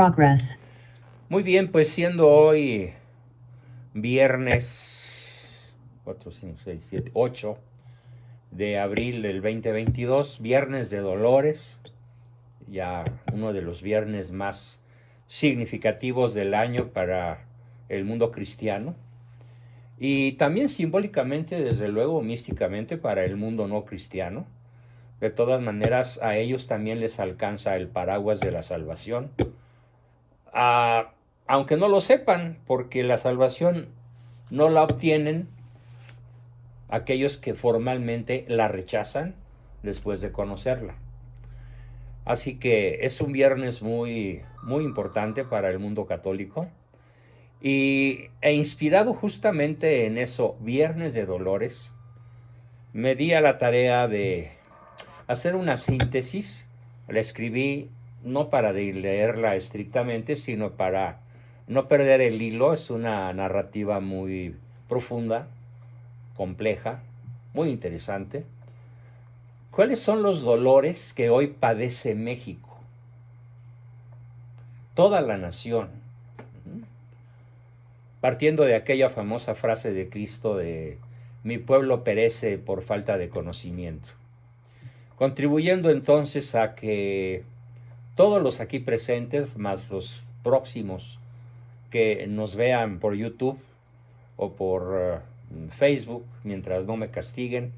Progress. Muy bien, pues siendo hoy viernes 4, 5, 6, 7, 8 de abril del 2022, viernes de Dolores, ya uno de los viernes más significativos del año para el mundo cristiano y también simbólicamente, desde luego, místicamente para el mundo no cristiano. De todas maneras, a ellos también les alcanza el paraguas de la salvación. Aunque no lo sepan, porque la salvación no la obtienen aquellos que formalmente la rechazan después de conocerla. Así que es un viernes muy, muy importante para el mundo católico e inspirado justamente en eso, Viernes de Dolores, me di a la tarea de hacer una síntesis. La escribí no para leerla estrictamente, sino para no perder el hilo. Es una narrativa muy profunda, compleja, muy interesante. ¿Cuáles son los dolores que hoy padece México? Toda la nación. Partiendo de aquella famosa frase de Cristo de mi pueblo perece por falta de conocimiento. Contribuyendo entonces a que todos los aquí presentes, más los próximos que nos vean por YouTube o por Facebook, mientras no me castiguen,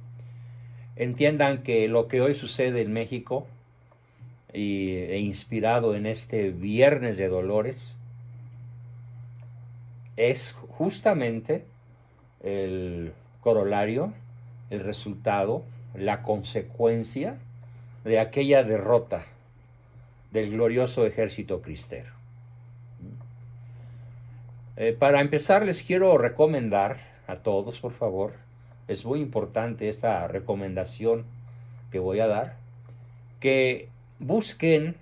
entiendan que lo que hoy sucede en México e inspirado en este Viernes de Dolores es justamente el corolario, el resultado, la consecuencia de aquella derrota del glorioso ejército cristero. Para empezar, les quiero recomendar a todos, por favor, es muy importante esta recomendación que voy a dar, que busquen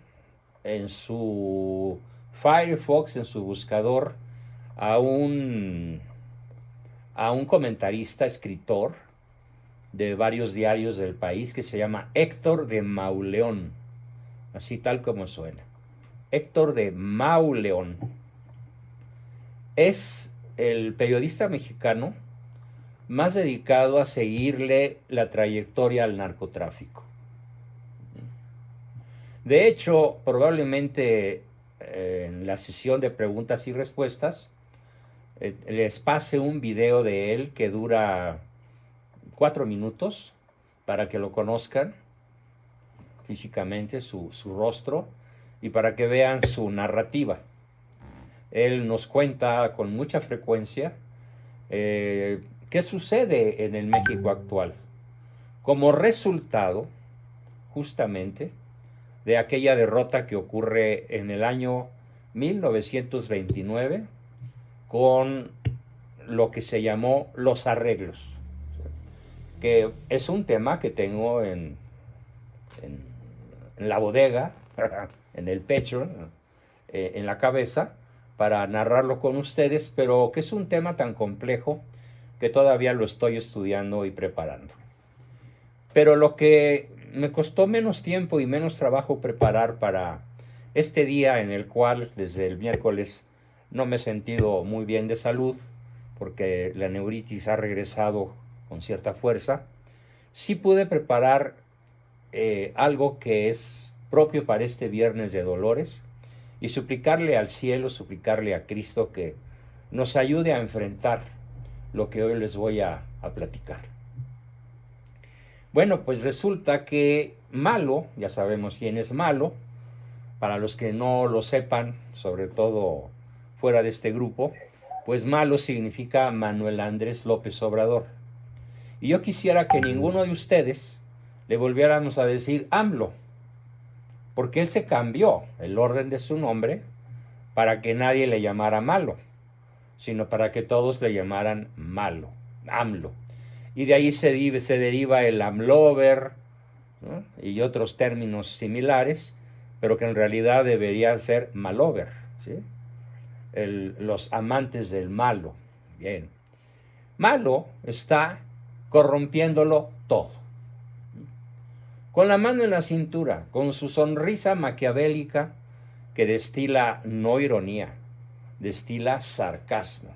en su Firefox, en su buscador, a un comentarista, escritor de varios diarios del país que se llama Héctor de Mauleón, así tal como suena. Héctor de Mauleón es el periodista mexicano más dedicado a seguirle la trayectoria al narcotráfico. De hecho, probablemente en la sesión de preguntas y respuestas les pase un video de él que dura 4 minutos para que lo conozcan físicamente, su rostro, y para que vean su narrativa. Él nos cuenta con mucha frecuencia qué sucede en el México actual como resultado justamente de aquella derrota que ocurre en el año 1929 con lo que se llamó los arreglos, que es un tema que tengo en la bodega, en el pecho, en la cabeza, para narrarlo con ustedes, pero que es un tema tan complejo que todavía lo estoy estudiando y preparando. Pero lo que me costó menos tiempo y menos trabajo preparar para este día en el cual desde el miércoles no me he sentido muy bien de salud, porque la neuritis ha regresado con cierta fuerza, sí pude preparar algo que es propio para este Viernes de Dolores y suplicarle al cielo, suplicarle a Cristo que nos ayude a enfrentar lo que hoy les voy a platicar. Bueno, pues resulta que Malo, ya sabemos quién es Malo, para los que no lo sepan, sobre todo fuera de este grupo, pues Malo significa Manuel Andrés López Obrador. Y yo quisiera que ninguno de ustedes le volviéramos a decir AMLO, porque él se cambió el orden de su nombre para que nadie le llamara Malo, sino para que todos le llamaran Malo, AMLO. Y de ahí se deriva el AMLover, ¿no? Y otros términos similares, pero que en realidad debería ser Malover, ¿sí? Los amantes del malo. Bien. Malo está corrompiéndolo todo. Con la mano en la cintura, con su sonrisa maquiavélica que destila no ironía, destila sarcasmo,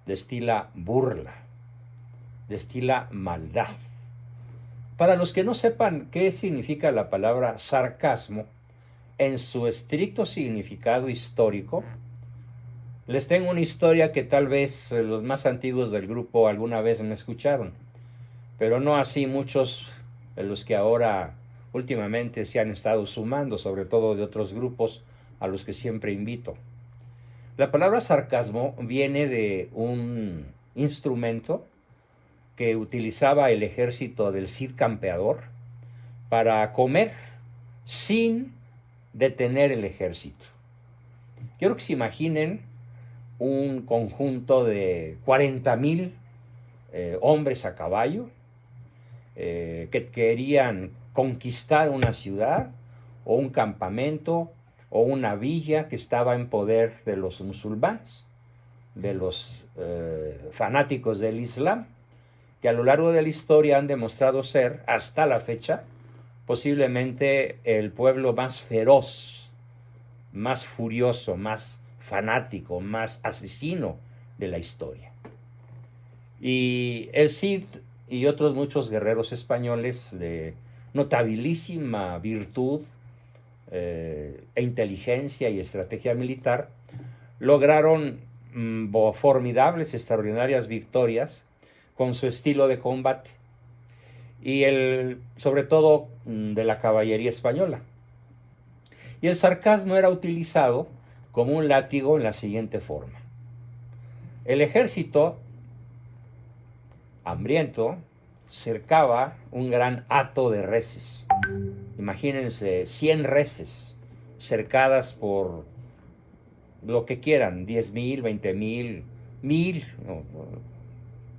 destila burla, destila maldad. Para los que no sepan qué significa la palabra sarcasmo, en su estricto significado histórico, les tengo una historia que tal vez los más antiguos del grupo alguna vez me escucharon, pero no así muchos de los que ahora últimamente se han estado sumando, sobre todo de otros grupos a los que siempre invito. La palabra sarcasmo viene de un instrumento que utilizaba el ejército del Cid Campeador para comer sin detener el ejército. Quiero que se imaginen un conjunto de 40,000 hombres a caballo que querían conquistar una ciudad o un campamento o una villa que estaba en poder de los musulmanes, de los fanáticos del Islam, que a lo largo de la historia han demostrado ser, hasta la fecha, posiblemente el pueblo más feroz, más furioso, más fanático, más asesino de la historia. Y el Cid y otros muchos guerreros españoles de notabilísima virtud e inteligencia y estrategia militar lograron formidables, extraordinarias victorias con su estilo de combate y sobre todo de la caballería española. Y el sarcasmo era utilizado como un látigo en la siguiente forma. El ejército, hambriento, cercaba un gran hato de reses. Imagínense 100 reses cercadas por lo que quieran, 10,000, 20,000, 1,000.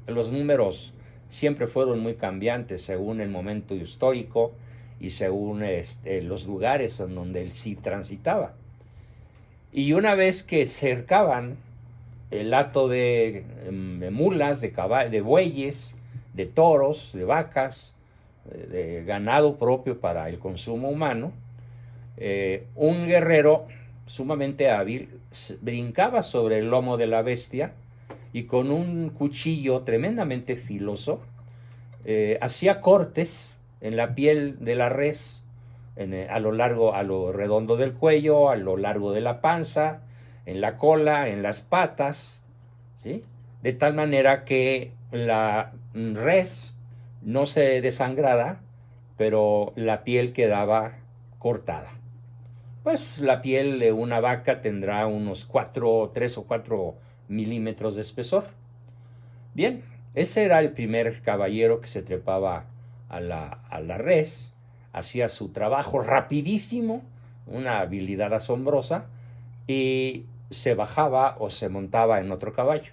Los números siempre fueron muy cambiantes según el momento histórico y según los lugares en donde el Cid transitaba. Y una vez que cercaban el hato de mulas, de bueyes, de toros, de vacas, de ganado propio para el consumo humano, un guerrero sumamente hábil brincaba sobre el lomo de la bestia y con un cuchillo tremendamente filoso hacía cortes en la piel de la res, a lo redondo del cuello, a lo largo de la panza, en la cola, en las patas, ¿sí? De tal manera que la res no se desangrara, pero la piel quedaba cortada. Pues la piel de una vaca tendrá unos 3 o 4 milímetros de espesor. Bien, ese era el primer caballero que se trepaba a la res, hacía su trabajo rapidísimo, una habilidad asombrosa, y se bajaba o se montaba en otro caballo.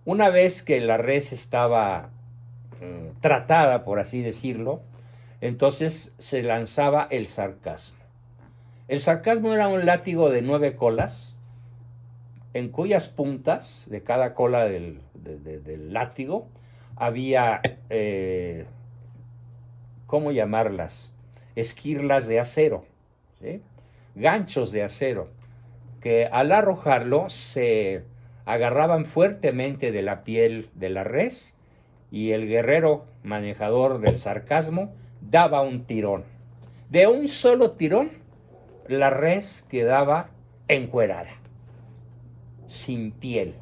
Una vez que la res estaba tratada, por así decirlo, entonces se lanzaba el sarcasmo. El sarcasmo era un látigo de 9 colas, en cuyas puntas de cada cola del látigo había, ¿cómo llamarlas? Esquirlas de acero, ¿sí? Ganchos de acero, que al arrojarlo se agarraban fuertemente de la piel de la res y el guerrero manejador del sarcasmo daba un tirón. De un solo tirón, la res quedaba encuerada, sin piel.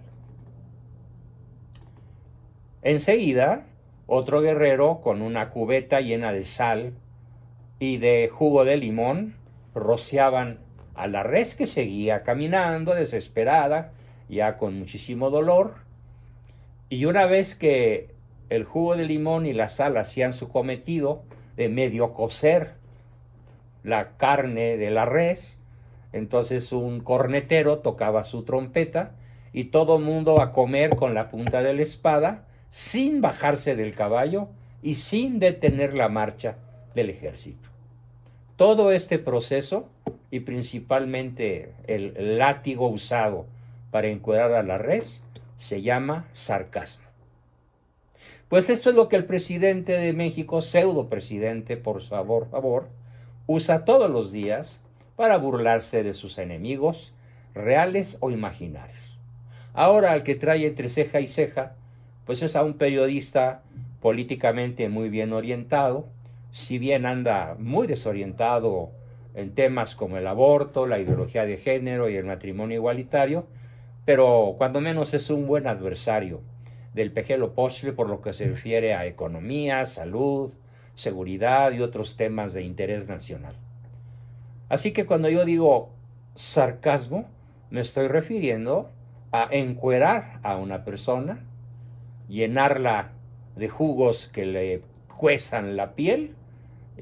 Enseguida, otro guerrero con una cubeta llena de sal y de jugo de limón rociaban a la res, que seguía caminando desesperada, ya con muchísimo dolor, y una vez que el jugo de limón y la sal hacían su cometido de medio cocer la carne de la res, entonces un cornetero tocaba su trompeta y todo mundo a comer con la punta de la espada, sin bajarse del caballo y sin detener la marcha del ejército. Todo este proceso, y principalmente el látigo usado para encuerar a la res, se llama sarcasmo. Pues esto es lo que el presidente de México, pseudo presidente, por favor, usa todos los días para burlarse de sus enemigos, reales o imaginarios. Ahora al que trae entre ceja y ceja, pues es a un periodista políticamente muy bien orientado, si bien anda muy desorientado en temas como el aborto, la ideología de género y el matrimonio igualitario, pero cuando menos es un buen adversario del Pejelo Postre por lo que se refiere a economía, salud, seguridad y otros temas de interés nacional. Así que cuando yo digo sarcasmo, me estoy refiriendo a encuerar a una persona, llenarla de jugos que le cuezan la piel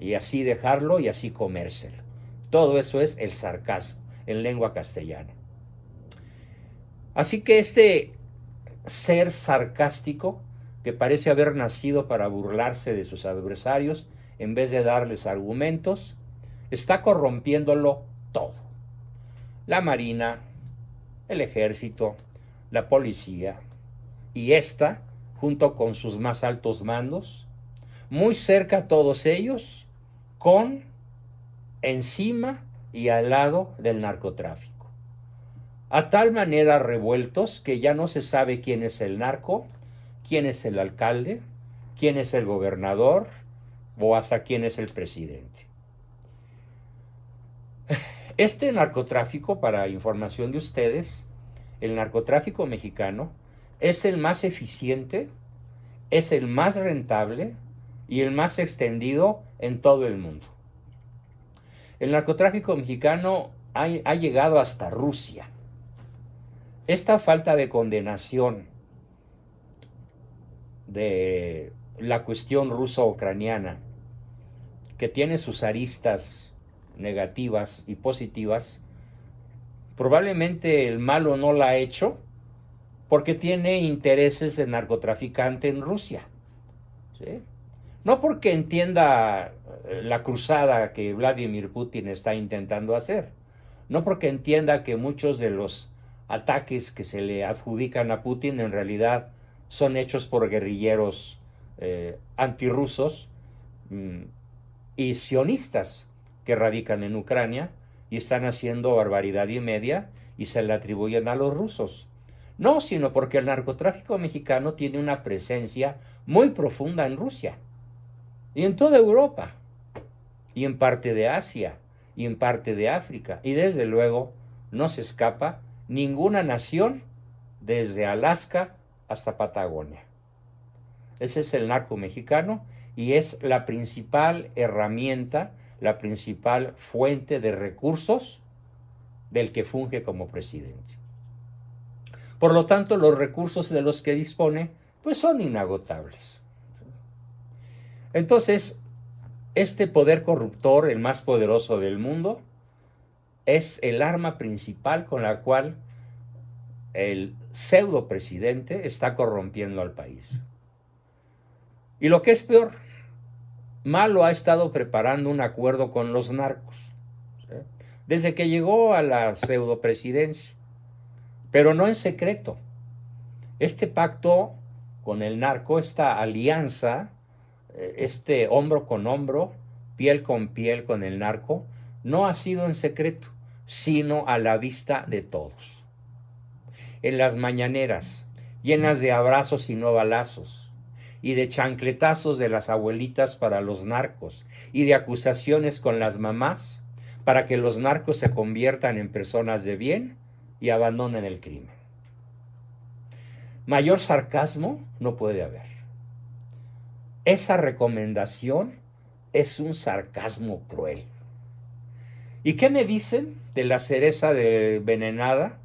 y así dejarlo y así comérselo. Todo eso es el sarcasmo en lengua castellana. Así que este ser sarcástico, que parece haber nacido para burlarse de sus adversarios en vez de darles argumentos, está corrompiéndolo todo. La Marina, el Ejército, la Policía y esta, junto con sus más altos mandos, muy cerca todos ellos, con, encima y al lado del narcotráfico. A tal manera revueltos que ya no se sabe quién es el narco, quién es el alcalde, quién es el gobernador o hasta quién es el presidente. Este narcotráfico, para información de ustedes, el narcotráfico mexicano es el más eficiente, es el más rentable y el más extendido en todo el mundo. El narcotráfico mexicano ha llegado hasta Rusia. Esta falta de condenación de la cuestión ruso-ucraniana, que tiene sus aristas negativas y positivas, probablemente el malo no la ha hecho porque tiene intereses de narcotraficante en Rusia, ¿sí? No porque entienda la cruzada que Vladimir Putin está intentando hacer, no porque entienda que muchos de los ataques que se le adjudican a Putin en realidad son hechos por guerrilleros antirrusos y sionistas que radican en Ucrania y están haciendo barbaridad y media y se le atribuyen a los rusos. No, sino porque el narcotráfico mexicano tiene una presencia muy profunda en Rusia y en toda Europa y en parte de Asia y en parte de África, y desde luego no se escapa ninguna nación desde Alaska hasta Patagonia. Ese es el narco mexicano y es la principal herramienta, la principal fuente de recursos del que funge como presidente. Por lo tanto, los recursos de los que dispone pues son inagotables. Entonces, este poder corruptor, el más poderoso del mundo, es el arma principal con la cual el pseudo presidente está corrompiendo al país. Y lo que es peor, Malo ha estado preparando un acuerdo con los narcos, ¿sí?, desde que llegó a la pseudo presidencia, pero no en secreto. Este pacto con el narco, esta alianza, este hombro con hombro, piel con el narco, no ha sido en secreto, sino a la vista de todos. En las mañaneras, llenas de abrazos y no balazos, y de chancletazos de las abuelitas para los narcos, y de acusaciones con las mamás, para que los narcos se conviertan en personas de bien y abandonen el crimen. Mayor sarcasmo no puede haber. Esa recomendación es un sarcasmo cruel. ¿Y qué me dicen de la cereza envenenada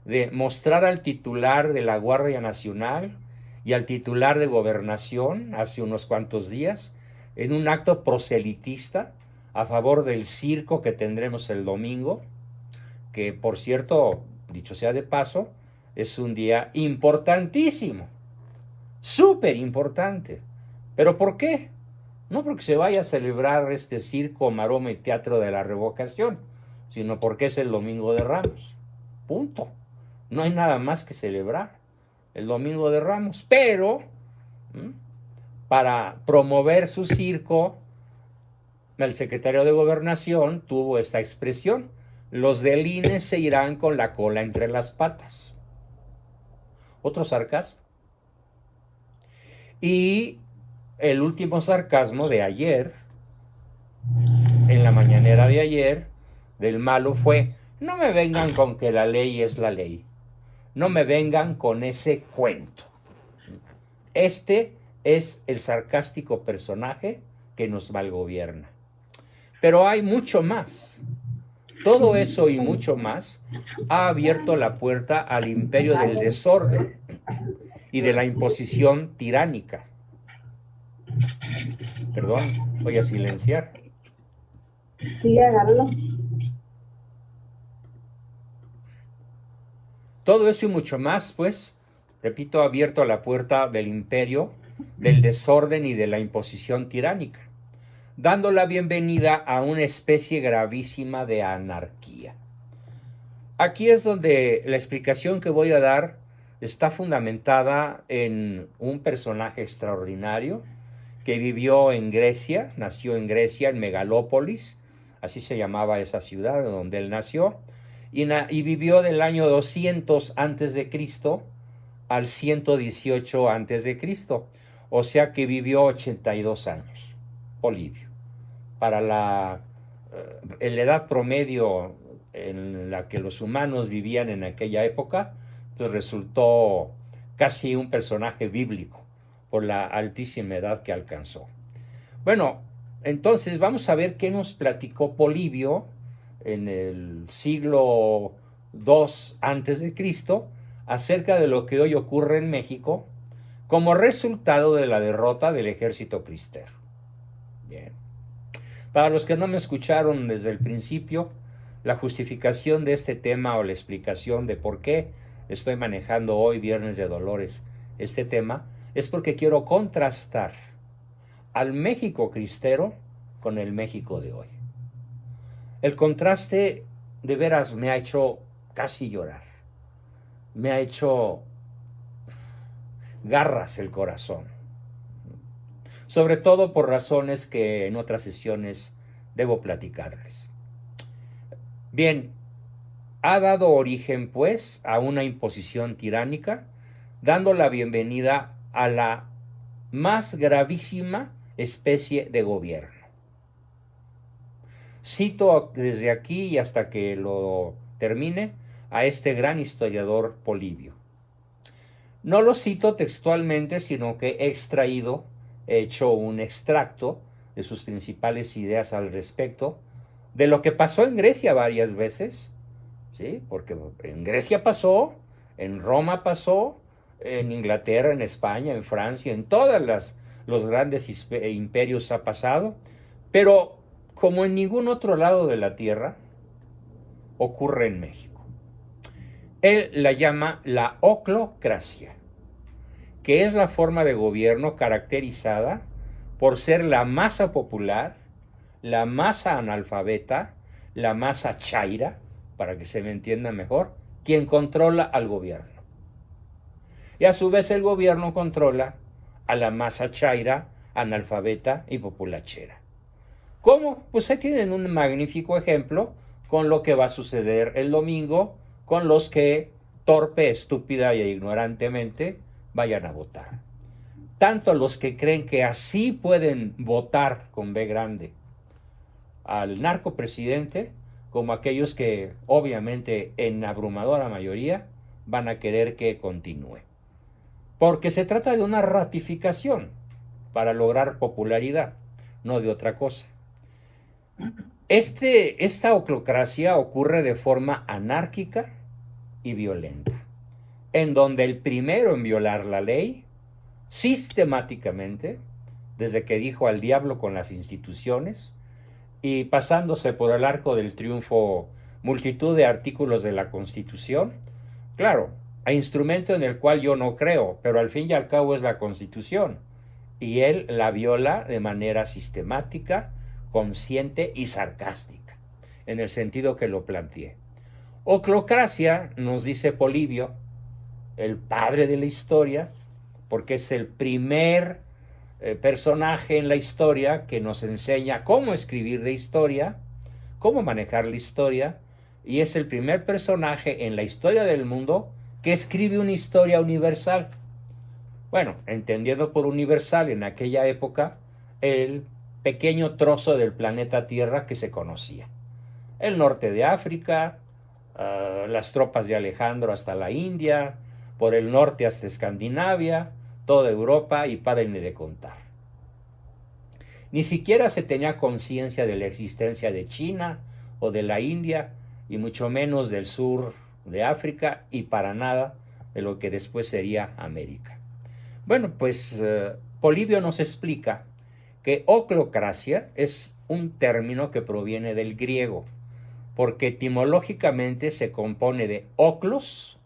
de mostrar al titular de la Guardia Nacional y al titular de Gobernación hace unos cuantos días en un acto proselitista a favor del circo que tendremos el domingo, que por cierto, dicho sea de paso, es un día importantísimo, súper importante? ¿Pero por qué? No porque se vaya a celebrar este circo, maroma y teatro de la revocación, sino porque es el Domingo de Ramos. Punto. No hay nada más que celebrar el Domingo de Ramos. Pero, para promover su circo, el secretario de Gobernación tuvo esta expresión: los del INE se irán con la cola entre las patas. Otro sarcasmo. Y el último sarcasmo de ayer, en la mañanera de ayer, del malo fue: no me vengan con que la ley es la ley. No me vengan con ese cuento. Este es el sarcástico personaje que nos malgobierna. Pero hay mucho más. Todo eso y mucho más ha abierto la puerta al imperio del desorden y de la imposición tiránica. Perdón, voy a silenciar. Sí, agárralo. Todo eso y mucho más, pues, repito, ha abierto la puerta del imperio, del desorden y de la imposición tiránica, dando la bienvenida a una especie gravísima de anarquía. Aquí es donde la explicación que voy a dar está fundamentada en un personaje extraordinario que vivió en Grecia, nació en Grecia, en Megalópolis, así se llamaba esa ciudad donde él nació, y vivió del año 200 antes de Cristo al 118 antes de Cristo, o sea que vivió 82 años, Polibio. Para la edad promedio en la que los humanos vivían en aquella época, pues resultó casi un personaje bíblico por la altísima edad que alcanzó. Bueno, entonces vamos a ver qué nos platicó Polibio en el siglo II antes de Cristo acerca de lo que hoy ocurre en México como resultado de la derrota del ejército cristero. Bien. Para los que no me escucharon desde el principio, la justificación de este tema o la explicación de por qué estoy manejando hoy, Viernes de Dolores, este tema, es porque quiero contrastar al México cristero con el México de hoy. El contraste de veras me ha hecho casi llorar, me ha hecho garras el corazón, sobre todo por razones que en otras sesiones debo platicarles. Bien, ha dado origen pues a una imposición tiránica, dando la bienvenida a la más gravísima especie de gobierno. Cito desde aquí y hasta que lo termine a este gran historiador Polibio. No lo cito textualmente, sino que he extraído, he hecho un extracto de sus principales ideas al respecto, de lo que pasó en Grecia varias veces, ¿sí? Porque en Grecia pasó, en Roma pasó, en Inglaterra, en España, en Francia, en todos los grandes imperios ha pasado, pero como en ningún otro lado de la tierra, ocurre en México. Él la llama la oclocracia, que es la forma de gobierno caracterizada por ser la masa popular, la masa analfabeta, la masa chaira, para que se me entienda mejor, quien controla al gobierno. Y a su vez el gobierno controla a la masa chaira, analfabeta y populachera. ¿Cómo? Pues ahí tienen un magnífico ejemplo con lo que va a suceder el domingo con los que torpe, estúpida e ignorantemente vayan a votar. Tanto los que creen que así pueden votar con B grande al narcopresidente, como aquellos que obviamente en abrumadora mayoría van a querer que continúe. Porque se trata de una ratificación para lograr popularidad, no de otra cosa. Esta oclocracia ocurre de forma anárquica y violenta, en donde el primero en violar la ley, sistemáticamente, desde que dijo al diablo con las instituciones, y pasándose por el arco del triunfo multitud de artículos de la Constitución, claro, a instrumento en el cual yo no creo, pero al fin y al cabo es la Constitución, y él la viola de manera sistemática, consciente y sarcástica, en el sentido que lo planteé. Oclocracia, nos dice Polibio, el padre de la historia, porque es el primer personaje en la historia que nos enseña cómo escribir de historia, cómo manejar la historia, y es el primer personaje en la historia del mundo que escribe una historia universal. Bueno, entendiendo por universal en aquella época el pequeño trozo del planeta Tierra que se conocía. El norte de África, las tropas de Alejandro hasta la India, por el norte hasta Escandinavia, toda Europa y párenle de contar. Ni siquiera se tenía conciencia de la existencia de China o de la India, y mucho menos del sur de África, y para nada de lo que después sería América. Bueno, pues Polibio nos explica que oclocracia es un término que proviene del griego, porque etimológicamente se compone de oclos,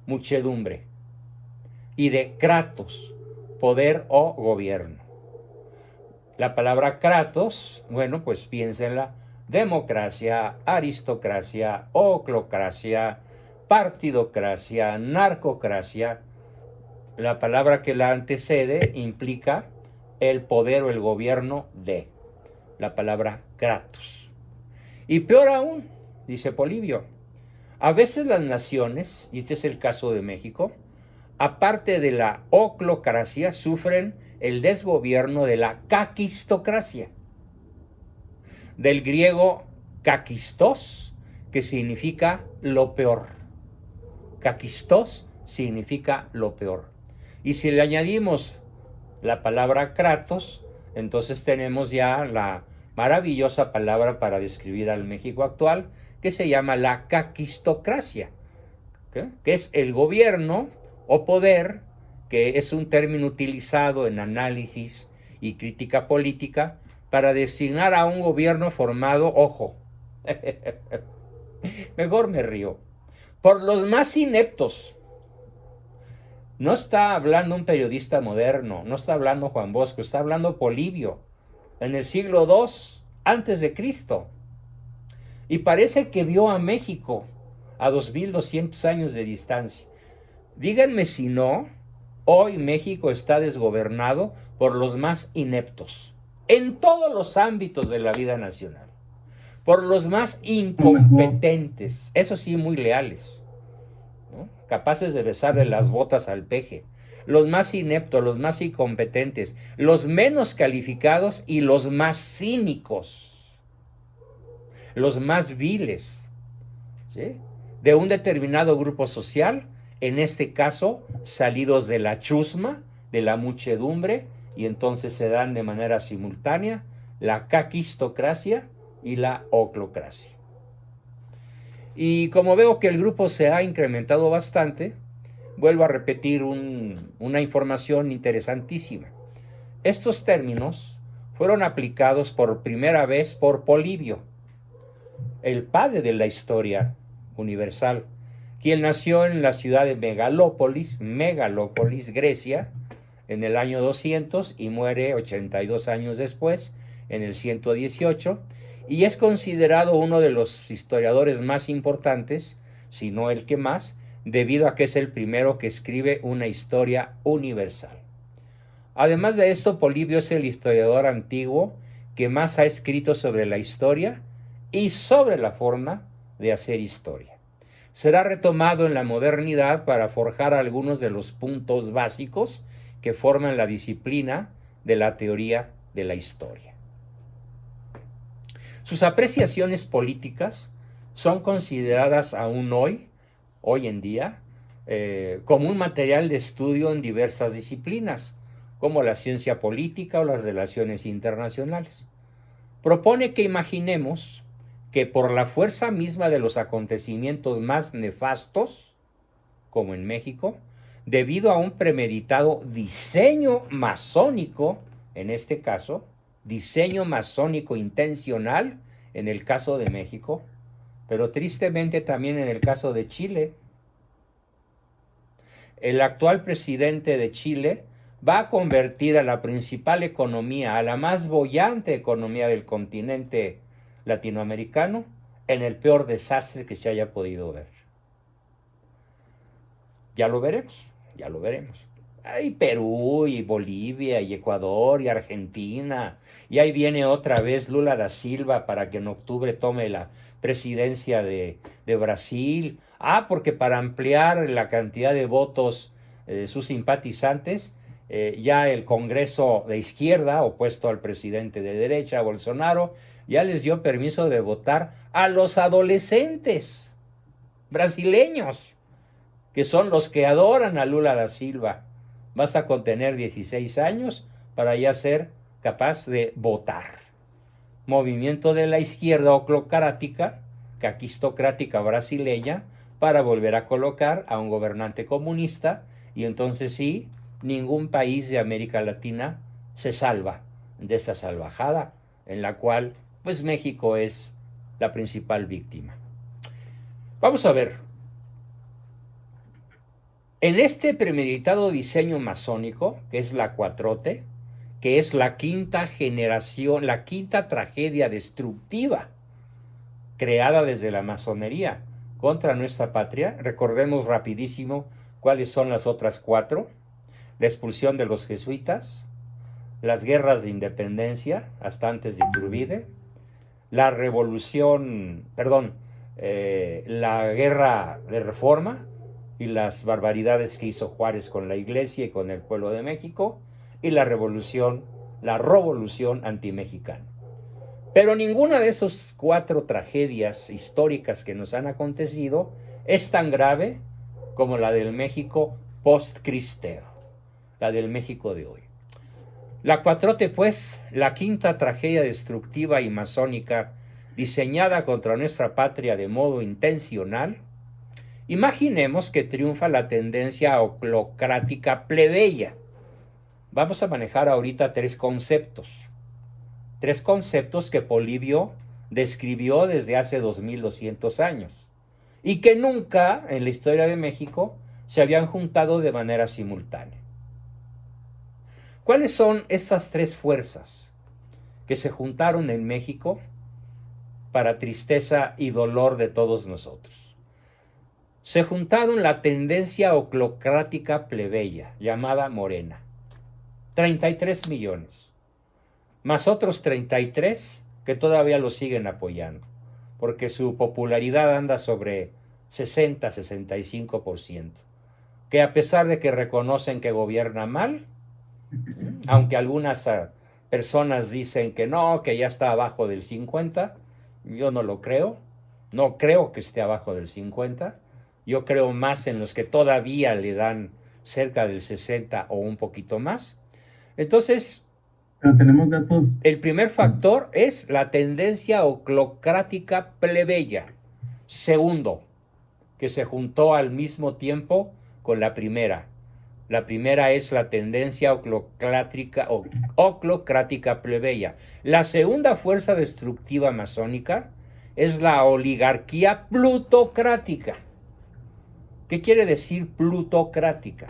muchedumbre, y de kratos, poder o gobierno. La palabra kratos, bueno, pues piénsenla: democracia, aristocracia, oclocracia, partidocracia, narcocracia. La palabra que la antecede implica el poder o el gobierno de. La palabra kratos. Y peor aún, dice Polibio, a veces las naciones, y este es el caso de México, aparte de la oclocracia, sufren el desgobierno de la kakistocracia, del griego kakistos, que significa lo peor. Kakistos significa lo peor. Y si le añadimos la palabra kratos, entonces tenemos ya la maravillosa palabra para describir al México actual, que se llama la kakistocracia, ¿okay? Que es el gobierno o poder, que es un término utilizado en análisis y crítica política para designar a un gobierno formado, ojo, mejor me río, por los más ineptos. No está hablando un periodista moderno, no está hablando Juan Bosco, está hablando Polibio, en el siglo II antes de Cristo. Y parece que vio a México a 2200 años de distancia. Díganme si no, hoy México está desgobernado por los más ineptos, en todos los ámbitos de la vida nacional, por los más incompetentes, eso sí, muy leales, ¿no? Capaces de besarle las botas al peje, los más ineptos, los más incompetentes, los menos calificados y los más cínicos, los más viles, ¿sí?, de un determinado grupo social, en este caso salidos de la chusma, de la muchedumbre, y entonces se dan de manera simultánea la kakistocracia y la oclocracia. Y como veo que el grupo se ha incrementado bastante, vuelvo a repetir una información interesantísima. Estos términos fueron aplicados por primera vez por Polibio, el padre de la historia universal, quien nació en la ciudad de Megalópolis, Grecia, en el año 200 y muere 82 años después, en el 118, y es considerado uno de los historiadores más importantes, si no el que más, debido a que es el primero que escribe una historia universal. Además de esto, Polibio es el historiador antiguo que más ha escrito sobre la historia y sobre la forma de hacer historia. Será retomado en la modernidad para forjar algunos de los puntos básicos que forman la disciplina de la teoría de la historia. Sus apreciaciones políticas son consideradas aún hoy en día, como un material de estudio en diversas disciplinas, como la ciencia política o las relaciones internacionales. Propone que imaginemos que por la fuerza misma de los acontecimientos más nefastos, como en México, debido a un premeditado diseño masónico, en este caso, diseño masónico intencional en el caso de México, pero tristemente también en el caso de Chile. El actual presidente de Chile va a convertir a la principal economía, a la más boyante economía del continente latinoamericano, en el peor desastre que se haya podido ver. Ya lo veremos, ya lo veremos. Hay Perú y Bolivia y Ecuador y Argentina. Y ahí viene otra vez Lula da Silva para que en octubre tome la presidencia de Brasil. Porque para ampliar la cantidad de votos de sus simpatizantes, ya el Congreso de izquierda, opuesto al presidente de derecha, Bolsonaro, ya les dio permiso de votar a los adolescentes brasileños, que son los que adoran a Lula da Silva. Basta con tener 16 años para ya ser capaz de votar. Movimiento de la izquierda oclocrática, caquistocrática brasileña, para volver a colocar a un gobernante comunista, y entonces sí, ningún país de América Latina se salva de esta salvajada, en la cual pues México es la principal víctima. Vamos a ver. En este premeditado diseño masónico, que es la 4T, que es la quinta generación, la quinta tragedia destructiva creada desde la masonería contra nuestra patria, recordemos rapidísimo cuáles son las otras 4: la expulsión de los jesuitas, las guerras de independencia hasta antes de Iturbide, la revolución, la guerra de reforma y las barbaridades que hizo Juárez con la iglesia y con el pueblo de México, y la revolución antimexicana. Pero ninguna de esas 4 tragedias históricas que nos han acontecido es tan grave como la del México post-cristero, la del México de hoy. La 4T, pues, la quinta tragedia destructiva y masónica diseñada contra nuestra patria de modo intencional. Imaginemos que triunfa la tendencia oclocrática plebeya. Vamos a manejar ahorita 3 conceptos. 3 conceptos que Polibio describió desde hace 2200 años y que nunca en la historia de México se habían juntado de manera simultánea. ¿Cuáles son estas 3 fuerzas que se juntaron en México para tristeza y dolor de todos nosotros? Se juntaron la tendencia oclocrática plebeya, llamada Morena, 33 millones, más otros 33 que todavía lo siguen apoyando, porque su popularidad anda sobre 60-65%, que a pesar de que reconocen que gobierna mal, aunque algunas personas dicen que no, que ya está abajo del 50, yo no lo creo, no creo que esté abajo del 50, yo creo más en los que todavía le dan cerca del 60 o un poquito más. Entonces, pero tenemos datos. El primer factor es la tendencia oclocrática plebeya. Segundo, que se juntó al mismo tiempo con la primera. La primera es la tendencia oclocrática plebeya. La segunda fuerza destructiva masónica es la oligarquía plutocrática. ¿Qué quiere decir plutocrática?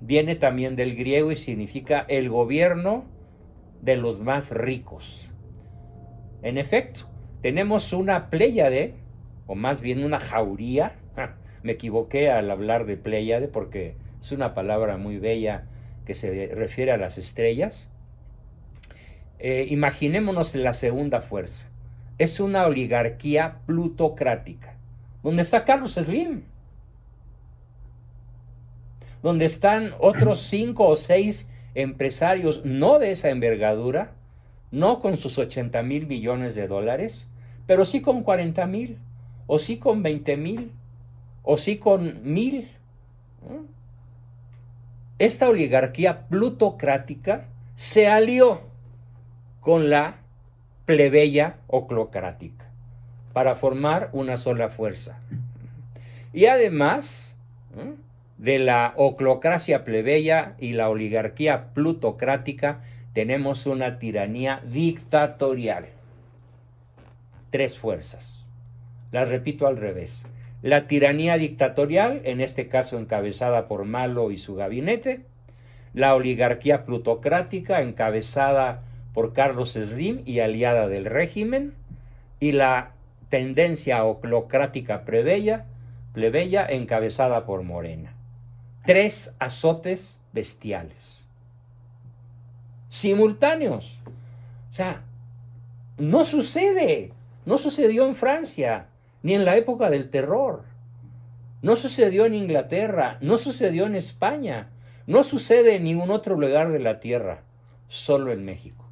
Viene también del griego y significa el gobierno de los más ricos. En efecto, tenemos una pléyade, o más bien una jauría. Me equivoqué al hablar de pléyade porque es una palabra muy bella que se refiere a las estrellas. Imaginémonos la segunda fuerza. Es una oligarquía plutocrática, donde está Carlos Slim, donde están otros 5 o 6 empresarios, no de esa envergadura, no con sus 80,000 millones de dólares, pero sí con 40,000, o sí con 20,000, o sí con 1,000. Esta oligarquía plutocrática se alió con la plebeya oclocrática para formar una sola fuerza. Y además de la oclocracia plebeya y la oligarquía plutocrática, tenemos una tiranía dictatorial. 3 fuerzas. Las repito al revés. La tiranía dictatorial, en este caso encabezada por Malo y su gabinete. La oligarquía plutocrática, encabezada por Carlos Slim y aliada del régimen. Y la tendencia oclocrática plebeya, encabezada por Morena. 3 azotes bestiales, simultáneos. O sea, no sucede, no sucedió en Francia, ni en la época del terror, no sucedió en Inglaterra, no sucedió en España, no sucede en ningún otro lugar de la tierra, solo en México.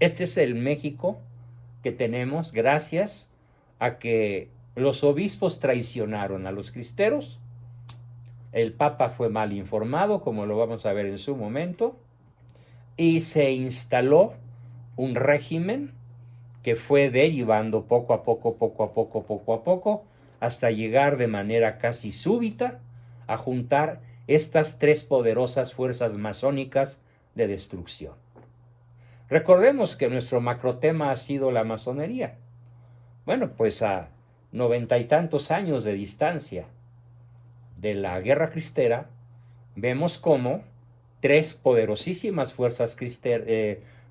Este es el México que tenemos gracias a que los obispos traicionaron a los cristeros, el Papa fue mal informado, como lo vamos a ver en su momento, y se instaló un régimen que fue derivando poco a poco, hasta llegar de manera casi súbita a juntar estas tres poderosas fuerzas masónicas de destrucción. Recordemos que nuestro macrotema ha sido la masonería. Bueno, pues a 90 y tantos años de distancia de la guerra cristera, vemos cómo tres poderosísimas fuerzas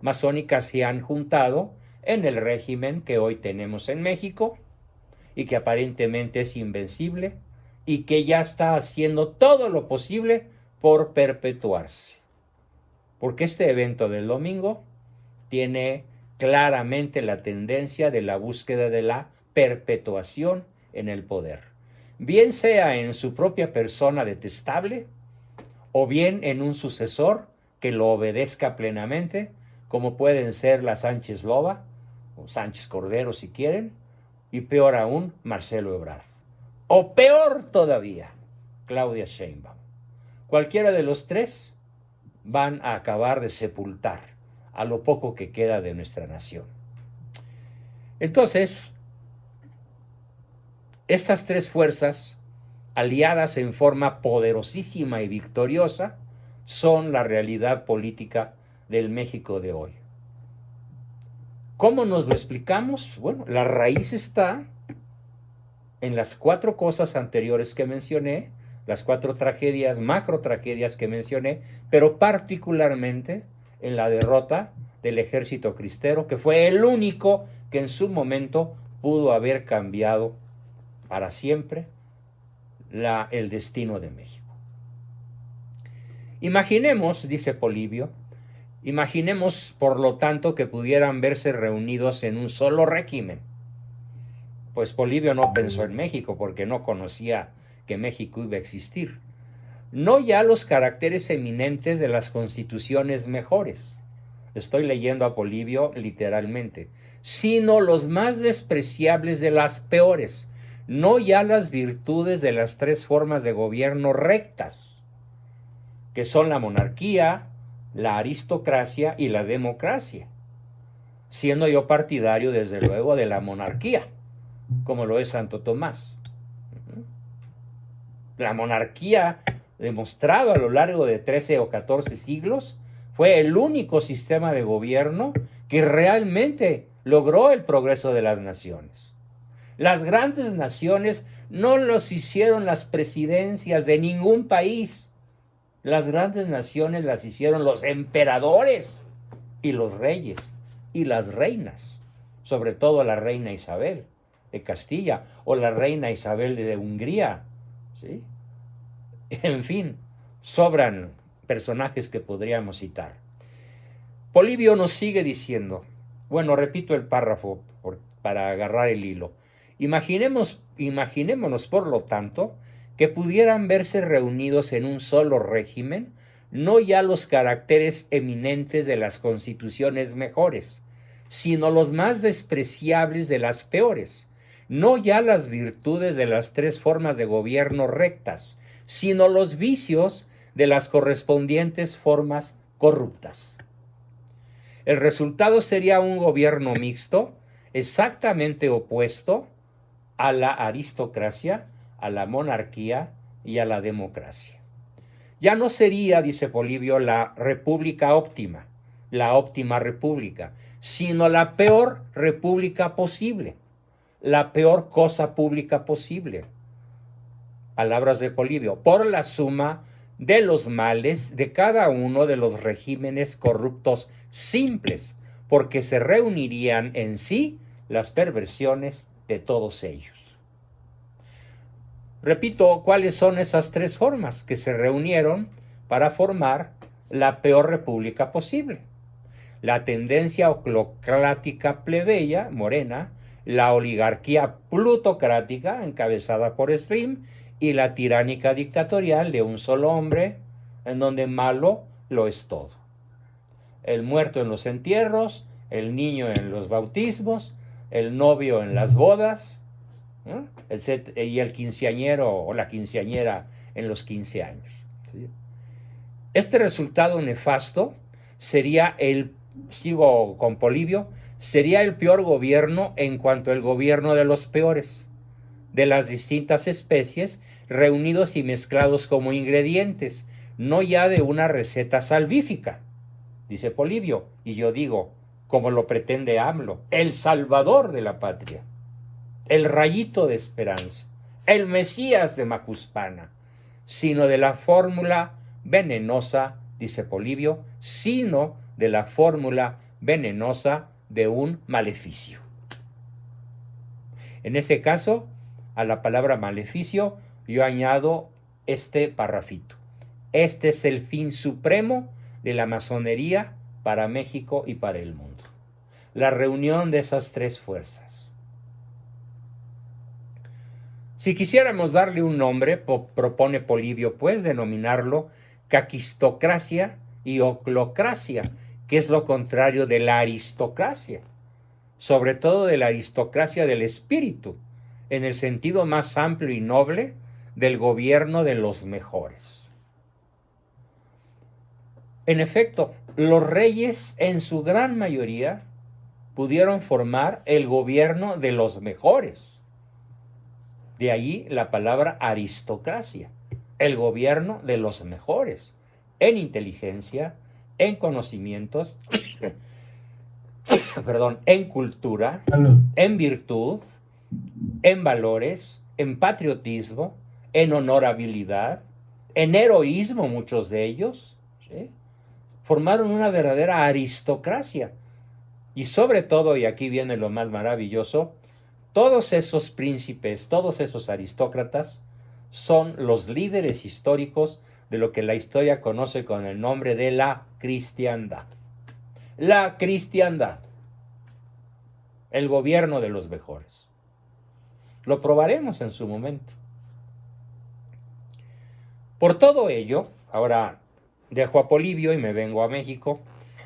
masónicas se han juntado en el régimen que hoy tenemos en México y que aparentemente es invencible y que ya está haciendo todo lo posible por perpetuarse. Porque este evento del domingo tiene claramente la tendencia de la búsqueda de la perpetuación en el poder, bien sea en su propia persona detestable o bien en un sucesor que lo obedezca plenamente, como pueden ser la Sánchez Loba o Sánchez Cordero si quieren, y peor aún Marcelo Ebrard, o peor todavía Claudia Sheinbaum. Cualquiera de los tres van a acabar de sepultar a lo poco que queda de nuestra nación. Entonces, estas tres fuerzas, aliadas en forma poderosísima y victoriosa, son la realidad política del México de hoy. ¿Cómo nos lo explicamos? Bueno, la raíz está en las cuatro cosas anteriores que mencioné, las cuatro tragedias, macro tragedias que mencioné, pero particularmente en la derrota del ejército cristero, que fue el único que en su momento pudo haber cambiado para siempre el destino de México. Imaginemos, dice Polibio, imaginemos por lo tanto que pudieran verse reunidos en un solo régimen. Pues Polibio no pensó en México porque no conocía que México iba a existir. No ya los caracteres eminentes de las constituciones mejores, estoy leyendo a Polibio literalmente, sino los más despreciables de las peores, no ya las virtudes de las tres formas de gobierno rectas, que son la monarquía, la aristocracia y la democracia, siendo yo partidario desde luego de la monarquía, como lo es Santo Tomás. La monarquía, demostrado a lo largo de 13 o 14 siglos, fue el único sistema de gobierno que realmente logró el progreso de las naciones. Las grandes naciones no los hicieron las presidencias de ningún país. Las grandes naciones las hicieron los emperadores y los reyes y las reinas, sobre todo la reina Isabel de Castilla o la reina Isabel de Hungría, ¿sí? En fin, sobran personajes que podríamos citar. Polibio nos sigue diciendo, bueno, repito el párrafo para agarrar el hilo. Imaginémonos, por lo tanto, que pudieran verse reunidos en un solo régimen, no ya los caracteres eminentes de las constituciones mejores, sino los más despreciables de las peores, no ya las virtudes de las tres formas de gobierno rectas, sino los vicios de las correspondientes formas corruptas. El resultado sería un gobierno mixto, exactamente opuesto a la aristocracia, a la monarquía y a la democracia. Ya no sería, dice Polibio, la república óptima, la óptima república, sino la peor república posible, la peor cosa pública posible. Palabras de Polibio, por la suma de los males de cada uno de los regímenes corruptos simples, porque se reunirían en sí las perversiones de todos ellos. Repito, ¿cuáles son esas tres formas que se reunieron para formar la peor república posible? La tendencia oclocrática plebeya, morena, la oligarquía plutocrática, encabezada por Slim, y la tiránica dictatorial de un solo hombre, en donde malo lo es todo. El muerto en los entierros, el niño en los bautismos, el novio en las bodas, ¿no? Y el quinceañero o la quinceañera en los 15 años. ¿Sí? Este resultado nefasto sería sigo con Polibio, sería el peor gobierno en cuanto al gobierno de los peores, de las distintas especies, reunidos y mezclados como ingredientes, no ya de una receta salvífica, dice Polibio, y yo digo, como lo pretende AMLO, el salvador de la patria, el rayito de esperanza, el Mesías de Macuspana, sino de la fórmula venenosa, dice Polibio, sino de la fórmula venenosa de un maleficio. En este caso, a la palabra maleficio, yo añado este parrafito. Este es el fin supremo de la masonería para México y para el mundo. La reunión de esas tres fuerzas. Si quisiéramos darle un nombre, propone Polibio, pues, denominarlo caquistocracia y oclocracia, que es lo contrario de la aristocracia, sobre todo de la aristocracia del espíritu, en el sentido más amplio y noble del gobierno de los mejores. En efecto, los reyes en su gran mayoría pudieron formar el gobierno de los mejores. De ahí la palabra aristocracia, el gobierno de los mejores, en inteligencia, en conocimientos, perdón, en cultura, en virtud, en valores, en patriotismo, en honorabilidad, en heroísmo, muchos de ellos, ¿sí? Formaron una verdadera aristocracia. Y sobre todo, y aquí viene lo más maravilloso, todos esos príncipes, todos esos aristócratas son los líderes históricos de lo que la historia conoce con el nombre de la cristiandad. La cristiandad, el gobierno de los mejores. Lo probaremos en su momento. Por todo ello, ahora dejo a Polibio y me vengo a México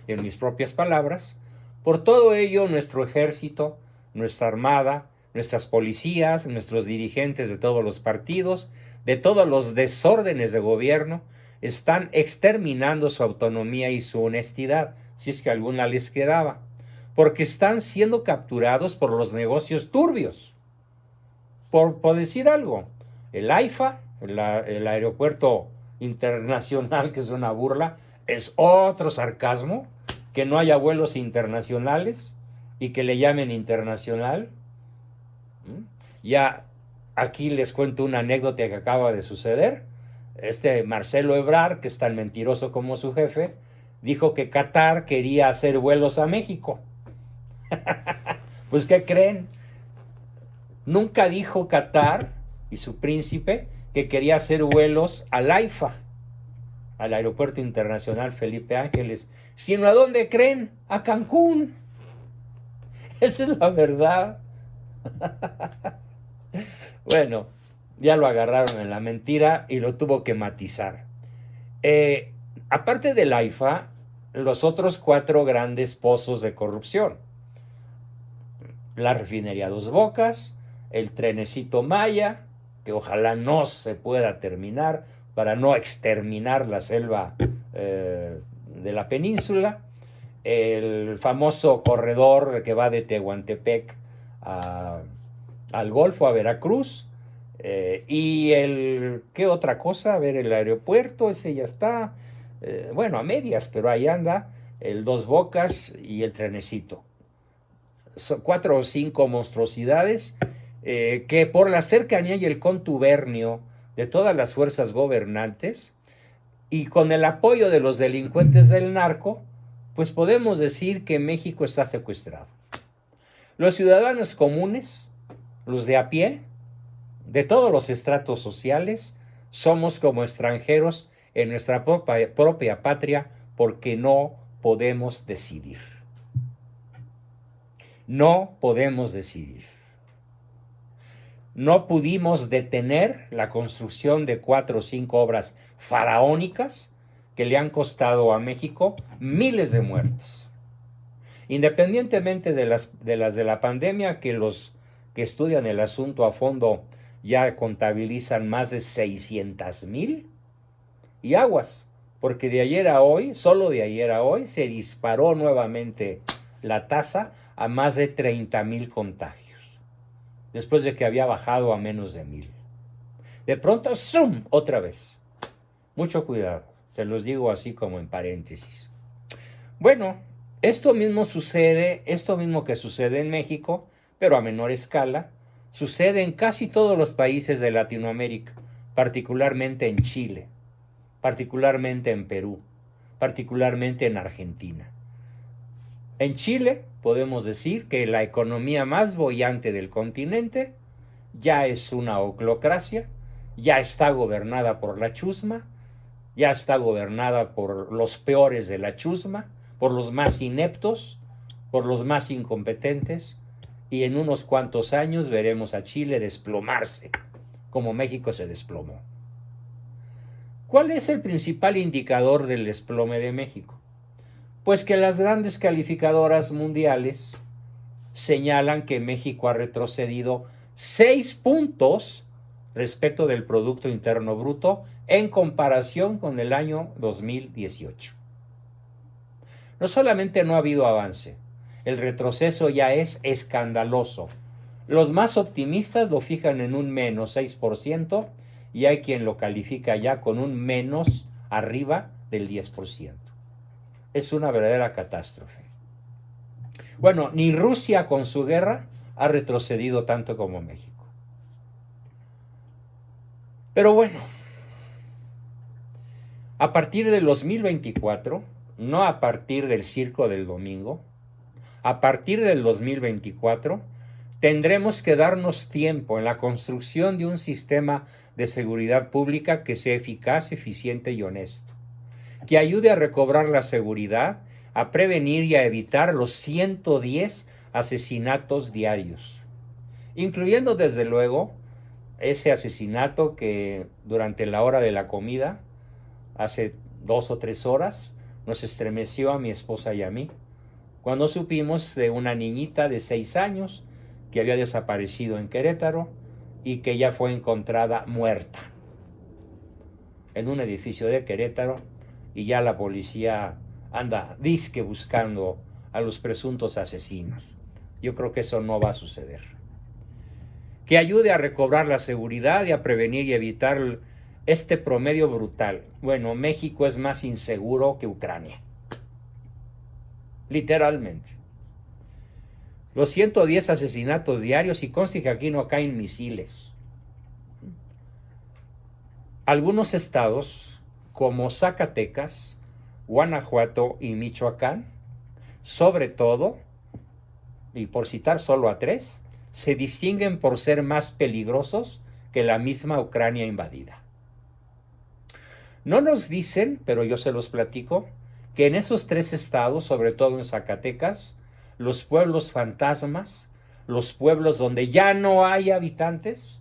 en mis propias palabras. Por todo ello, nuestro ejército, nuestra armada, nuestras policías, nuestros dirigentes de todos los partidos, de todos los desórdenes de gobierno, están exterminando su autonomía y su honestidad, si es que alguna les quedaba, porque están siendo capturados por los negocios turbios. Por decir algo, el AIFA, el aeropuerto internacional, que es una burla, es otro sarcasmo, que no haya vuelos internacionales y que le llamen internacional. Ya aquí les cuento una anécdota que acaba de suceder. Marcelo Ebrard, que es tan mentiroso como su jefe, dijo que Qatar quería hacer vuelos a México. Pues, ¿qué creen? Nunca dijo Qatar y su príncipe que quería hacer vuelos al AIFA, al Aeropuerto Internacional Felipe Ángeles, sino ¿a dónde creen? A Cancún. Esa es la verdad. Bueno, ya lo agarraron en la mentira y lo tuvo que matizar. Aparte del AIFA, los otros 4 grandes pozos de corrupción: la refinería Dos Bocas, el trenecito Maya, que ojalá no se pueda terminar para no exterminar la selva de la península, el famoso corredor que va de Tehuantepec al Golfo, a Veracruz, y ¿qué otra cosa? A ver, el aeropuerto, ese ya está, bueno, a medias, pero ahí anda, el Dos Bocas y el trenecito. Son 4 o 5 monstruosidades que por la cercanía y el contubernio de todas las fuerzas gobernantes y con el apoyo de los delincuentes del narco, pues podemos decir que México está secuestrado. Los ciudadanos comunes, los de a pie, de todos los estratos sociales, somos como extranjeros en nuestra propia patria porque no podemos decidir. No podemos decidir. No pudimos detener la construcción de 4 o 5 obras faraónicas que le han costado a México miles de muertes. Independientemente de las de la pandemia, que los que estudian el asunto a fondo ya contabilizan más de 600,000, y aguas, porque de ayer a hoy, solo de ayer a hoy, se disparó nuevamente la tasa a más de 30,000 contagios, después de que había bajado a menos de 1,000. De pronto, ¡zoom!, otra vez. Mucho cuidado, se los digo así como en paréntesis. Bueno, esto mismo que sucede en México, pero a menor escala, sucede en casi todos los países de Latinoamérica, particularmente en Chile, particularmente en Perú, particularmente en Argentina. En Chile podemos decir que la economía más boyante del continente ya es una oclocracia, ya está gobernada por la chusma, ya está gobernada por los peores de la chusma, por los más ineptos, por los más incompetentes, y en unos cuantos años veremos a Chile desplomarse, como México se desplomó. ¿Cuál es el principal indicador del desplome de México? Pues que las grandes calificadoras mundiales señalan que México ha retrocedido 6 puntos respecto del Producto Interno Bruto en comparación con el año 2018. No solamente no ha habido avance, el retroceso ya es escandaloso. Los más optimistas lo fijan en un menos 6% y hay quien lo califica ya con un menos arriba del 10%. Es una verdadera catástrofe. Bueno, ni Rusia con su guerra ha retrocedido tanto como México. Pero bueno, a partir del 2024, no a partir del circo del domingo, a partir del 2024, tendremos que darnos tiempo en la construcción de un sistema de seguridad pública que sea eficaz, eficiente y honesto, que ayude a recobrar la seguridad, a prevenir y a evitar los 110 asesinatos diarios, incluyendo desde luego ese asesinato que durante la hora de la comida, hace 2 o 3 horas, nos estremeció a mi esposa y a mí, cuando supimos de una niñita de 6 años que había desaparecido en Querétaro y que ya fue encontrada muerta en un edificio de Querétaro, y ya la policía anda disque buscando a los presuntos asesinos. Yo creo que eso no va a suceder. Que ayude a recobrar la seguridad y a prevenir y evitar este promedio brutal. Bueno, México es más inseguro que Ucrania. Literalmente. Los 110 asesinatos diarios, y conste que aquí no caen misiles. Algunos estados, como Zacatecas, Guanajuato y Michoacán, sobre todo, y por citar solo a 3, se distinguen por ser más peligrosos que la misma Ucrania invadida. No nos dicen, pero yo se los platico, que en esos 3 estados, sobre todo en Zacatecas, los pueblos fantasmas, los pueblos donde ya no hay habitantes,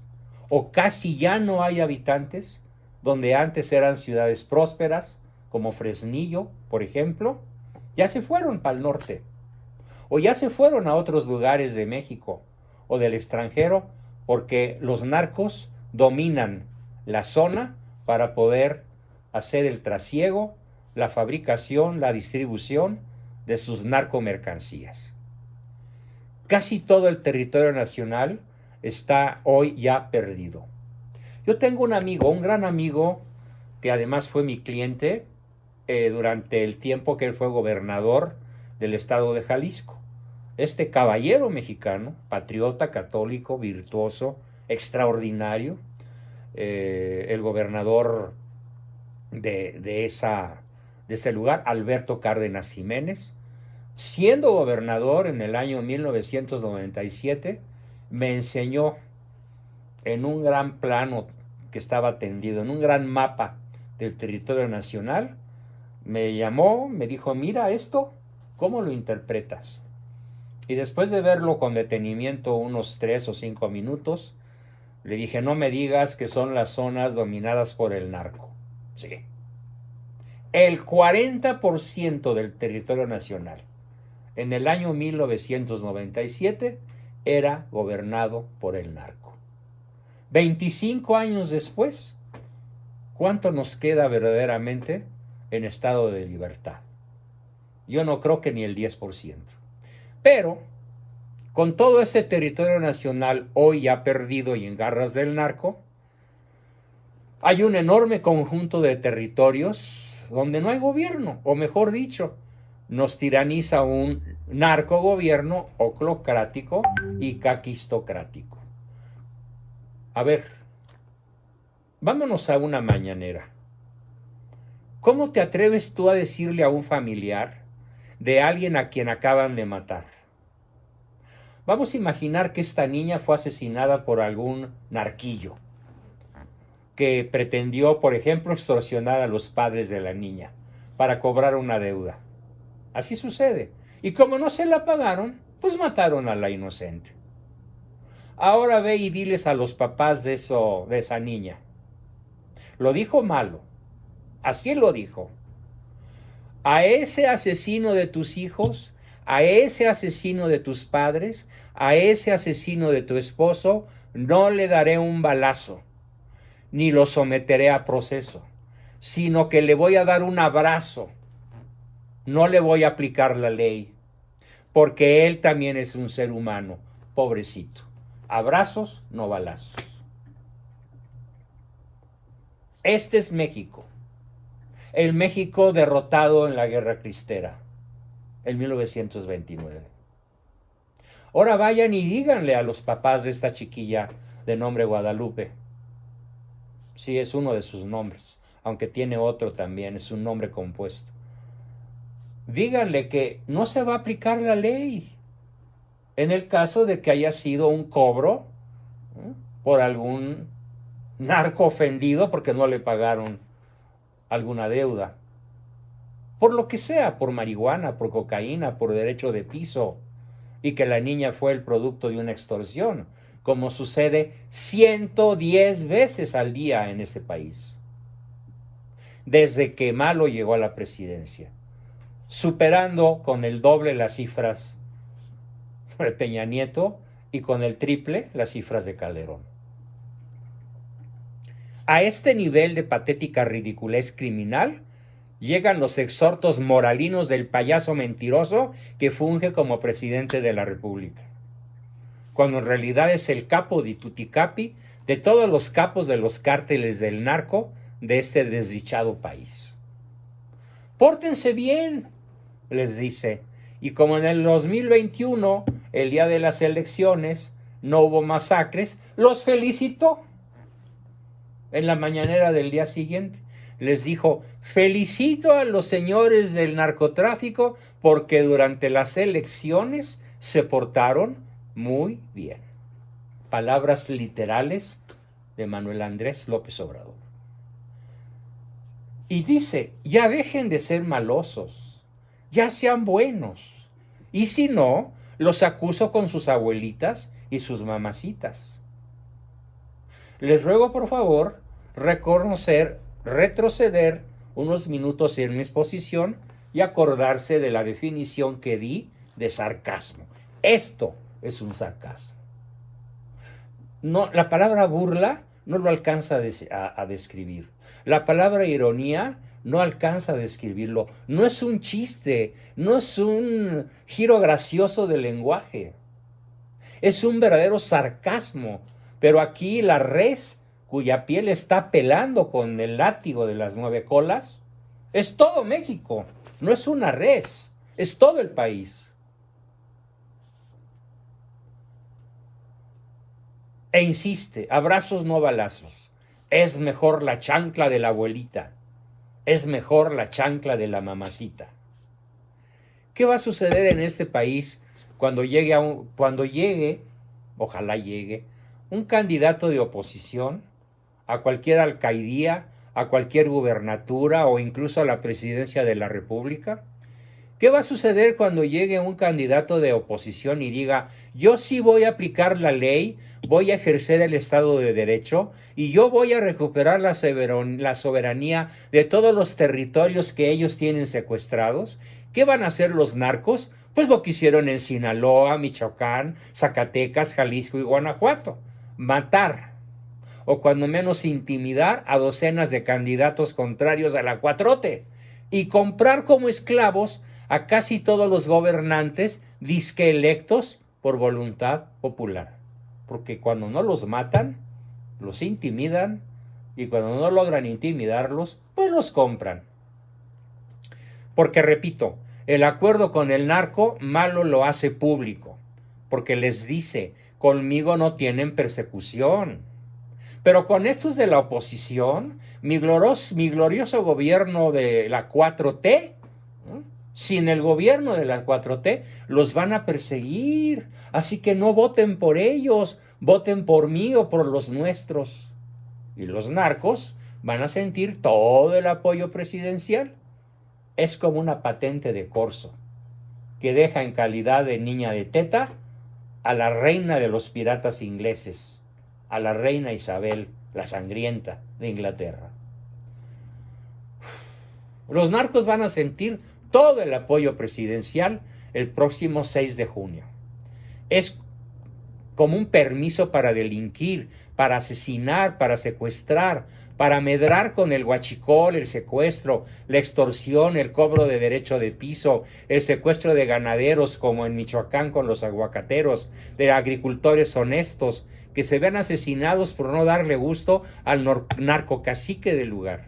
o casi ya no hay habitantes, donde antes eran ciudades prósperas, como Fresnillo, por ejemplo, ya se fueron para el norte, o ya se fueron a otros lugares de México o del extranjero, porque los narcos dominan la zona para poder hacer el trasiego, la fabricación, la distribución de sus narcomercancías. Casi todo el territorio nacional está hoy ya perdido. Yo tengo un amigo, un gran amigo, que además fue mi cliente durante el tiempo que él fue gobernador del estado de Jalisco. Este caballero mexicano, patriota, católico, virtuoso, extraordinario, el gobernador de ese lugar, Alberto Cárdenas Jiménez, siendo gobernador en el año 1997, me enseñó en un gran plano que estaba tendido, en un gran mapa del territorio nacional, me llamó, me dijo, mira esto, ¿cómo lo interpretas? Y después de verlo con detenimiento unos 3 o 5 minutos, le dije, no me digas que son las zonas dominadas por el narco. Sí. El 40% del territorio nacional en el año 1997 era gobernado por el narco. 25 años después, ¿cuánto nos queda verdaderamente en estado de libertad? Yo no creo que ni el 10%. Pero, con todo este territorio nacional hoy ya perdido y en garras del narco, hay un enorme conjunto de territorios donde no hay gobierno, o mejor dicho, nos tiraniza un narcogobierno oclocrático y caquistocrático. A ver, vámonos a una mañanera. ¿Cómo te atreves tú a decirle a un familiar de alguien a quien acaban de matar? Vamos a imaginar que esta niña fue asesinada por algún narquillo que pretendió, por ejemplo, extorsionar a los padres de la niña para cobrar una deuda. Así sucede. Y como no se la pagaron, pues mataron a la inocente. Ahora ve y diles a los papás de esa niña. Lo dijo Malo. Así lo dijo. A ese asesino de tus hijos, a ese asesino de tus padres, a ese asesino de tu esposo, no le daré un balazo, ni lo someteré a proceso, sino que le voy a dar un abrazo. No le voy a aplicar la ley, porque él también es un ser humano, pobrecito. Abrazos, no balazos. Este es México. El México derrotado en la Guerra Cristera, en 1929. Ahora vayan y díganle a los papás de esta chiquilla de nombre Guadalupe. Sí, es uno de sus nombres, aunque tiene otro también, es un nombre compuesto. Díganle que no se va a aplicar la ley en el caso de que haya sido un cobro por algún narco ofendido porque no le pagaron alguna deuda. Por lo que sea, por marihuana, por cocaína, por derecho de piso, y que la niña fue el producto de una extorsión, como sucede 110 veces al día en este país, desde que Malo llegó a la presidencia, superando con el doble las cifras de Peña Nieto y con el triple las cifras de Calderón. A este nivel de patética ridiculez criminal llegan los exhortos moralinos del payaso mentiroso que funge como presidente de la República, cuando en realidad es el capo di tutti capi de todos los capos de los cárteles del narco de este desdichado país. Pórtense bien, les dice, y como en el 2021, el día de las elecciones, no hubo masacres, los felicitó. En la mañanera del día siguiente les dijo, felicito a los señores del narcotráfico porque durante las elecciones se portaron muy bien. Palabras literales de Manuel Andrés López Obrador. Y dice, ya dejen de ser malosos, ya sean buenos. Y si no, los acuso con sus abuelitas y sus mamacitas. Les ruego, por favor, retroceder unos minutos en mi exposición y acordarse de la definición que di de sarcasmo. Esto es un sarcasmo. No, la palabra burla no lo alcanza a describir. La palabra ironía no alcanza a describirlo. No es un chiste, no es un giro gracioso del lenguaje. Es un verdadero sarcasmo. Pero aquí la res, cuya piel está pelando con el látigo de las 9 colas, es todo México. No es una res, es todo el país. E insiste, abrazos no balazos. Es mejor la chancla de la abuelita. Es mejor la chancla de la mamacita. ¿Qué va a suceder en este país cuando llegue, ojalá llegue, un candidato de oposición a cualquier alcaldía, a cualquier gubernatura o incluso a la presidencia de la República? ¿Qué va a suceder cuando llegue un candidato de oposición y diga, yo sí voy a aplicar la ley, voy a ejercer el Estado de Derecho y yo voy a recuperar la soberanía de todos los territorios que ellos tienen secuestrados? ¿Qué van a hacer los narcos? Pues lo que hicieron en Sinaloa, Michoacán, Zacatecas, Jalisco y Guanajuato. Matar, o cuando menos intimidar a docenas de candidatos contrarios a la 4T y comprar como esclavos a casi todos los gobernantes disque electos por voluntad popular. Porque cuando no los matan, los intimidan, y cuando no logran intimidarlos, pues los compran. Porque repito, el acuerdo con el narco malo lo hace público, porque les dice, conmigo no tienen persecución. Pero con estos de la oposición, mi glorioso gobierno de la 4T, ¿no? Sin el gobierno de la 4T, los van a perseguir. Así que no voten por ellos, voten por mí o por los nuestros. Y los narcos van a sentir todo el apoyo presidencial. Es como una patente de corso que deja en calidad de niña de teta a la reina de los piratas ingleses, a la reina Isabel, la sangrienta de Inglaterra. Los narcos van a sentir todo el apoyo presidencial el próximo 6 de junio. Es como un permiso para delinquir, para asesinar, para secuestrar, para medrar con el huachicol, el secuestro, la extorsión, el cobro de derecho de piso, el secuestro de ganaderos como en Michoacán con los aguacateros, de agricultores honestos que se ven asesinados por no darle gusto al narcocacique del lugar.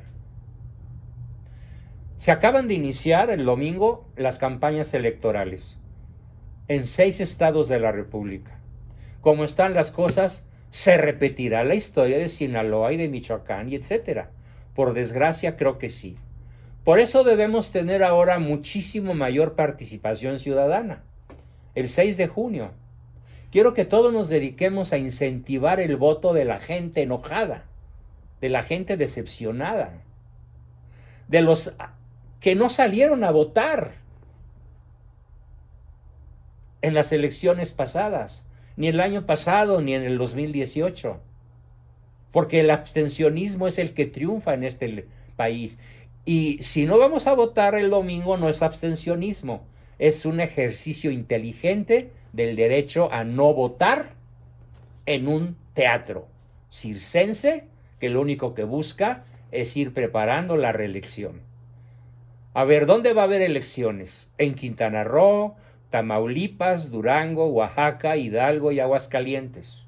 Se acaban de iniciar el domingo las campañas electorales en 6 estados de la República. Como están las cosas, se repetirá la historia de Sinaloa y de Michoacán y etcétera. Por desgracia, creo que sí. Por eso debemos tener ahora muchísimo mayor participación ciudadana. El 6 de junio. Quiero que todos nos dediquemos a incentivar el voto de la gente enojada, de la gente decepcionada, de los que no salieron a votar en las elecciones pasadas, ni el año pasado, ni en el 2018, porque el abstencionismo es el que triunfa en este país. Y si no vamos a votar el domingo, no es abstencionismo, es un ejercicio inteligente del derecho a no votar en un teatro circense que lo único que busca es ir preparando la reelección. A ver, ¿dónde va a haber elecciones? En Quintana Roo, Tamaulipas, Durango, Oaxaca, Hidalgo y Aguascalientes.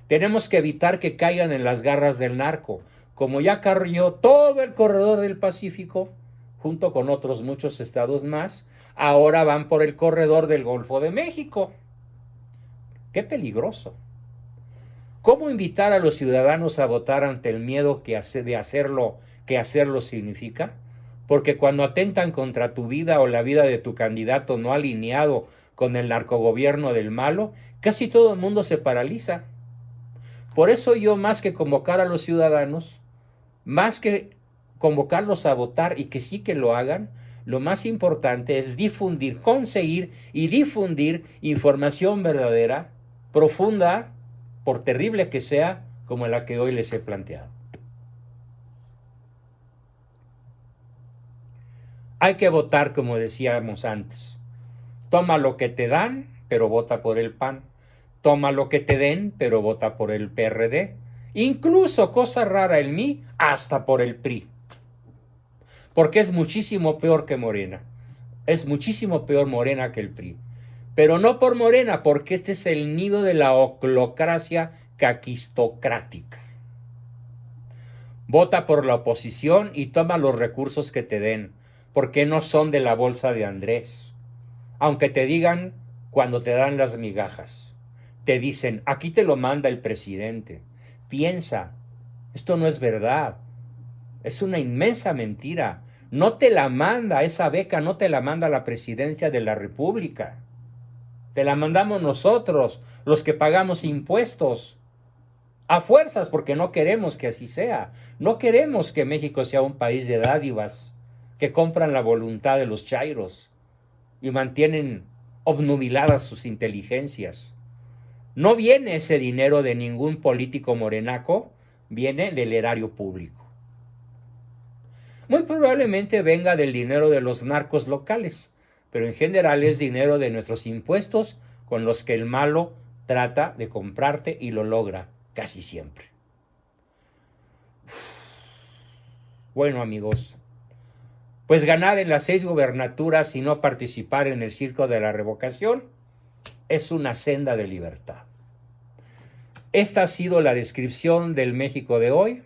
Tenemos que evitar que caigan en las garras del narco, como ya cayó todo el corredor del Pacífico, junto con otros muchos estados más, ahora van por el corredor del Golfo de México. ¡Qué peligroso! ¿Cómo invitar a los ciudadanos a votar ante el miedo que hacerlo significa? Porque cuando atentan contra tu vida o la vida de tu candidato no alineado con el narcogobierno del malo, casi todo el mundo se paraliza. Por eso yo, más que convocar a los ciudadanos, más que convocarlos a votar y que sí que lo hagan, lo más importante es difundir, conseguir y difundir información verdadera, profunda, por terrible que sea, como la que hoy les he planteado. Hay que votar como decíamos antes. Toma lo que te dan, pero vota por el PAN. Toma lo que te den, pero vota por el PRD. Incluso, cosa rara en mí, hasta por el PRI. Porque es muchísimo peor que Morena. Es muchísimo peor Morena que el PRI. Pero no por Morena, porque este es el nido de la oclocracia caquistocrática. Vota por la oposición y toma los recursos que te den, porque no son de la bolsa de Andrés. Aunque te digan cuando te dan las migajas. Te dicen, aquí te lo manda el presidente. Piensa, esto no es verdad. Es una inmensa mentira. No te la manda, esa beca no te la manda la presidencia de la República. Te la mandamos nosotros, los que pagamos impuestos. A fuerzas, porque no queremos que así sea. No queremos que México sea un país de dádivas que compran la voluntad de los chairos y mantienen obnubiladas sus inteligencias. No viene ese dinero de ningún político morenaco, viene del erario público. Muy probablemente venga del dinero de los narcos locales, pero en general es dinero de nuestros impuestos con los que el malo trata de comprarte y lo logra casi siempre. Bueno, amigos, pues ganar en las 6 gubernaturas y no participar en el circo de la revocación es una senda de libertad. Esta ha sido la descripción del México de hoy.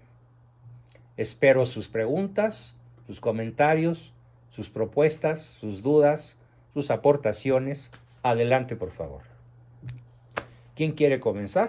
Espero sus preguntas, sus comentarios, sus propuestas, sus dudas, sus aportaciones. Adelante, por favor. ¿Quién quiere comenzar?